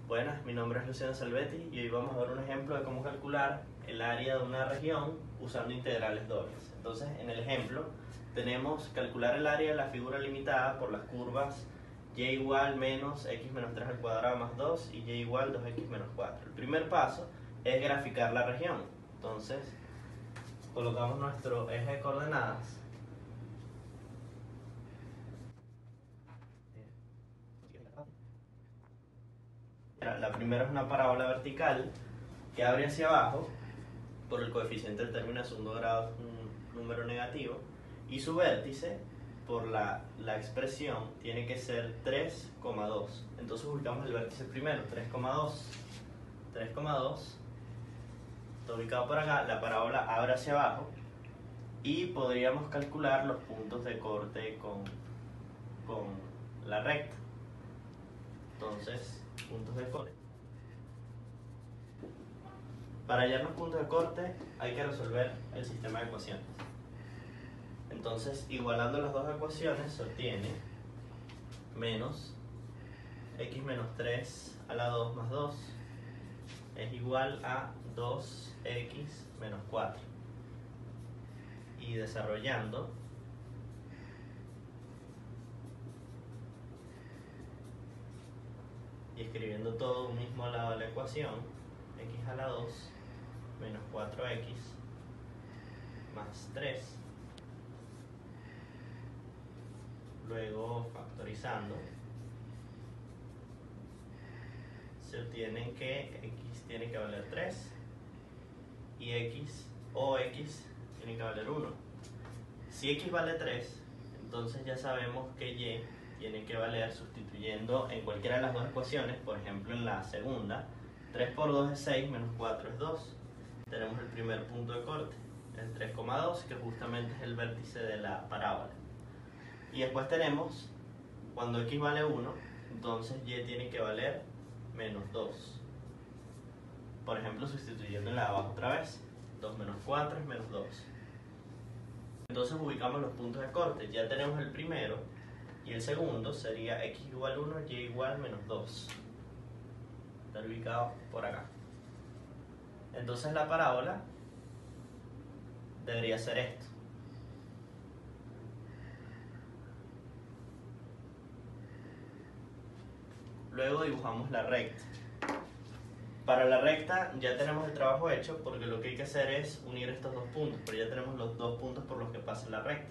Buenas, mi nombre es Luciano Salvetti y hoy vamos a ver un ejemplo de cómo calcular el área de una región usando integrales dobles. Entonces, en el ejemplo tenemos calcular el área de la figura limitada por las curvas y igual menos x menos 3 al cuadrado más 2 y y igual 2x menos 4. El primer paso es graficar la región. Entonces, colocamos nuestro eje de coordenadas. La primera es una parábola vertical que abre hacia abajo por el coeficiente del término de segundo grado, un número negativo, y su vértice por la expresión tiene que ser 3,2. Entonces ubicamos el vértice primero, 3,2 está ubicado por acá. La parábola abre hacia abajo y podríamos calcular los puntos de corte con la recta. Entonces, puntos de corte. Para hallar los puntos de corte hay que resolver el sistema de ecuaciones. Entonces, igualando las dos ecuaciones se obtiene menos x menos 3 a la 2 más 2 es igual a 2x menos 4. Y desarrollando, y escribiendo todo un mismo lado de la ecuación, x a la 2 menos 4x más 3, luego factorizando, se obtiene que x tiene que valer 3 y x tiene que valer 1. Si x vale 3, entonces ya sabemos que y tiene que valer, sustituyendo en cualquiera de las dos ecuaciones, por ejemplo en la segunda, 3 por 2 es 6, menos 4 es 2. Tenemos el primer punto de corte, el 3,2, que justamente es el vértice de la parábola. Y después tenemos, cuando x vale 1, entonces y tiene que valer menos 2. Por ejemplo, sustituyendo en la de abajo otra vez, 2 menos 4 es menos 2. Entonces ubicamos los puntos de corte. Ya tenemos el primero y el segundo sería x igual 1, y igual menos 2. Está ubicado por acá. Entonces la parábola debería ser esto. Luego dibujamos la recta. Para la recta ya tenemos el trabajo hecho, porque lo que hay que hacer es unir estos dos puntos, pero ya tenemos los dos puntos por los que pasa la recta.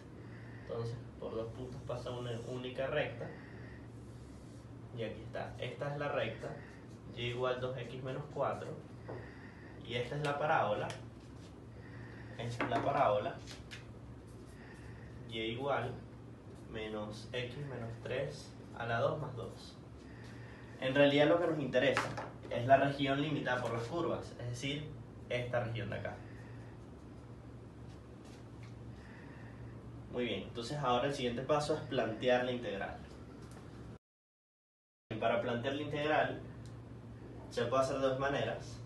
Entonces, por dos puntos pasa una única recta. Y aquí está. Esta es la recta, y igual 2x menos 4. Y esta es la parábola. Esta es la parábola. Y igual menos x menos 3 a la 2 más 2. En realidad lo que nos interesa es la región limitada por las curvas, es decir, esta región de acá. Muy bien, entonces ahora el siguiente paso es plantear la integral. Para plantear la integral se puede hacer de dos maneras.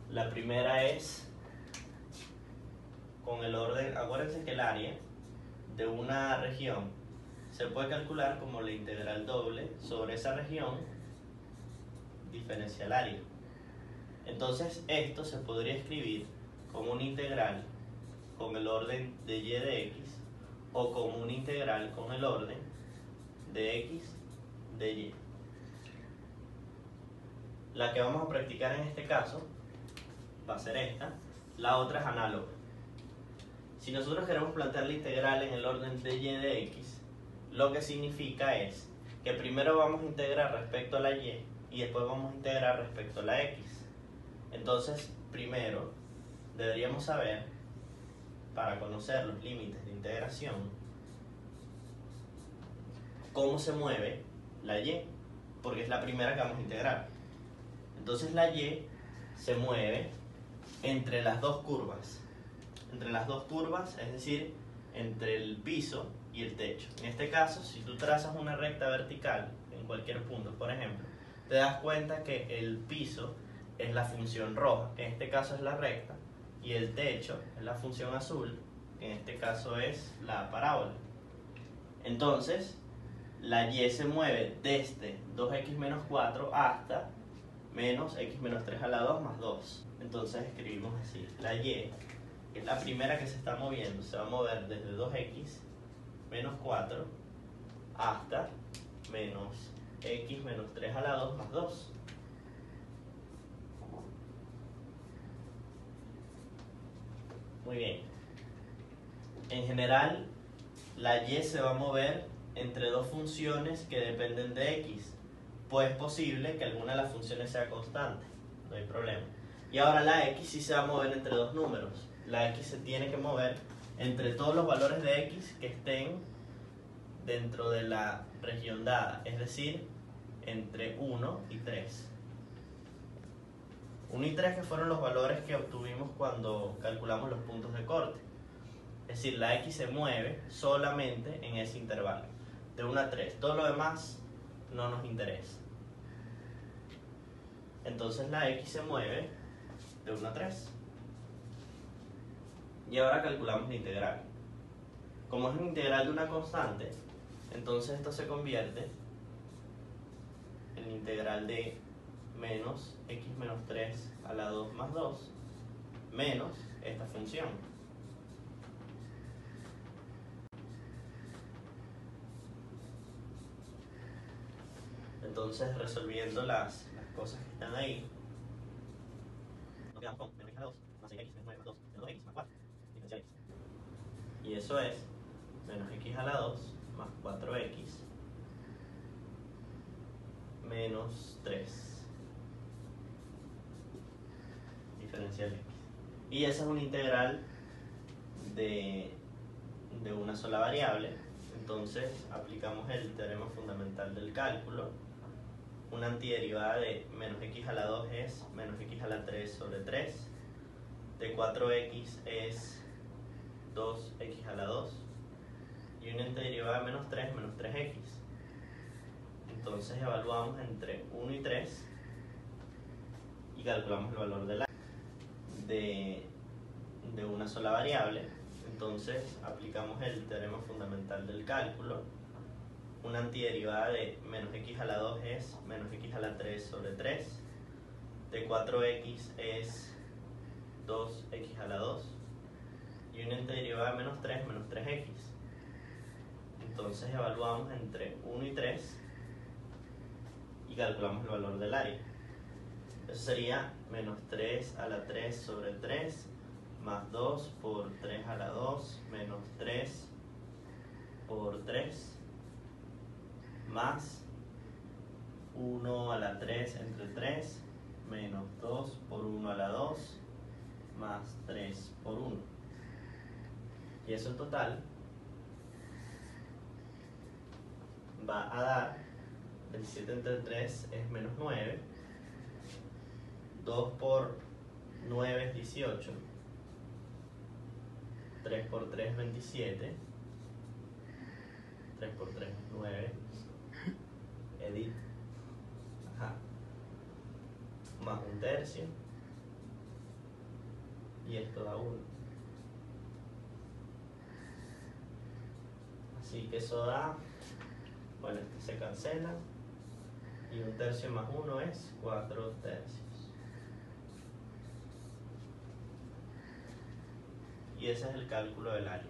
La primera es con el orden. Acuérdense que el área de una región se puede calcular como la integral doble sobre esa región diferencial área. Entonces esto se podría escribir como una integral con el orden de y de x, o como una integral con el orden de x de y. La que vamos a practicar en este caso va a ser esta. La otra es análoga. Si nosotros queremos plantear la integral en el orden de y de x, lo que significa es que primero vamos a integrar respecto a la y después vamos a integrar respecto a la x. Entonces, primero deberíamos saber, para conocer los límites de integración, cómo se mueve la y, porque es la primera que vamos a integrar. Entonces la y se mueve entre las dos curvas. Entre las dos curvas, es decir, entre el piso y el techo. En este caso, si tú trazas una recta vertical en cualquier punto, por ejemplo, te das cuenta que el piso es la función roja, que en este caso es la recta, y el techo es la función azul, que en este caso es la parábola. Entonces, la y se mueve desde 2x menos 4 hasta menos x menos 3 a la 2 más 2. Entonces escribimos así, la y, que es la primera que se está moviendo, se va a mover desde 2x menos 4 hasta menos x menos 3 a la 2 más 2. Muy bien. En general, la y se va a mover entre dos funciones que dependen de x. Pues es posible que alguna de las funciones sea constante, no hay problema. Y ahora la x sí se va a mover entre dos números. La x se tiene que mover entre todos los valores de x que estén dentro de la región dada, es decir, entre 1 y 3. 1 y 3 que fueron los valores que obtuvimos cuando calculamos los puntos de corte. Es decir, la x se mueve solamente en ese intervalo, de 1 a 3. Todo lo demás no nos interesa. Entonces la x se mueve de 1 a 3. Y ahora calculamos la integral. Como es una integral de una constante, entonces esto se convierte en la integral de menos x menos 3 a la 2 más 2 menos esta función. Entonces, resolviendo las cosas que están ahí, nos quedamos con menos x a la 2 más 6x menos 9 más 2 menos 2x más 4 diferencial x. Y eso es menos x a la 2 más 4x menos 3 diferencial x. Y esa es una integral de una sola variable. Entonces aplicamos el teorema fundamental del cálculo. Una antiderivada de menos x a la 2 es menos x a la 3 sobre 3. De 4x es 2x a la 2. Y una antiderivada de menos 3x. Entonces evaluamos entre 1 y 3 y calculamos el valor de una sola variable. Entonces aplicamos el teorema fundamental del cálculo. Una antiderivada de menos x a la 2 es menos x a la 3 sobre 3. De 4x es 2x a la 2. Y una antiderivada de menos 3x. Entonces evaluamos entre 1 y 3 y calculamos el valor del área. Eso sería menos 3 a la 3 sobre 3 más 2 por 3 a la 2 menos 3 por 3 más 1 a la 3 entre 3 menos 2 por 1 a la 2 más 3 por 1. Y eso en total va a dar 27 entre 3 es menos 9. 2 por 9 es 18. 3 por 3 es 27. 3 por 3 es 9. Edit. Ajá. Más un tercio. Y esto da 1. Así que eso da, bueno, este se cancela. Y un tercio más 1 es 4 tercios. Y ese es el cálculo del área.